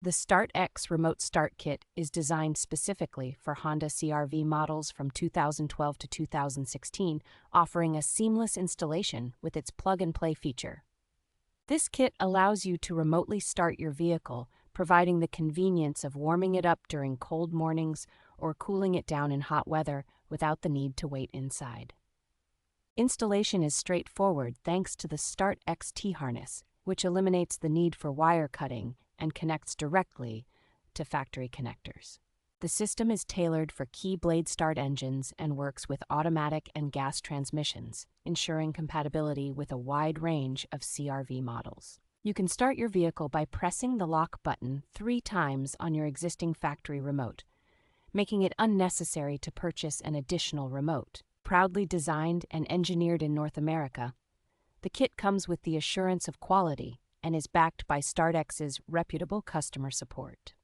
The StartX Remote Start Kit is designed specifically for Honda CR-V models from 2012 to 2016, offering a seamless installation with its plug-and-play feature. This kit allows you to remotely start your vehicle, providing the convenience of warming it up during cold mornings or cooling it down in hot weather without the need to wait inside. Installation is straightforward thanks to the StartX T-harness, which eliminates the need for wire cutting and connects directly to factory connectors. The system is tailored for key blade start engines and works with automatic and gas transmissions, ensuring compatibility with a wide range of CR-V models. You can start your vehicle by pressing the lock button 3 times on your existing factory remote, making it unnecessary to purchase an additional remote. Proudly designed and engineered in North America, the kit comes with the assurance of quality and is backed by StartX's reputable customer support.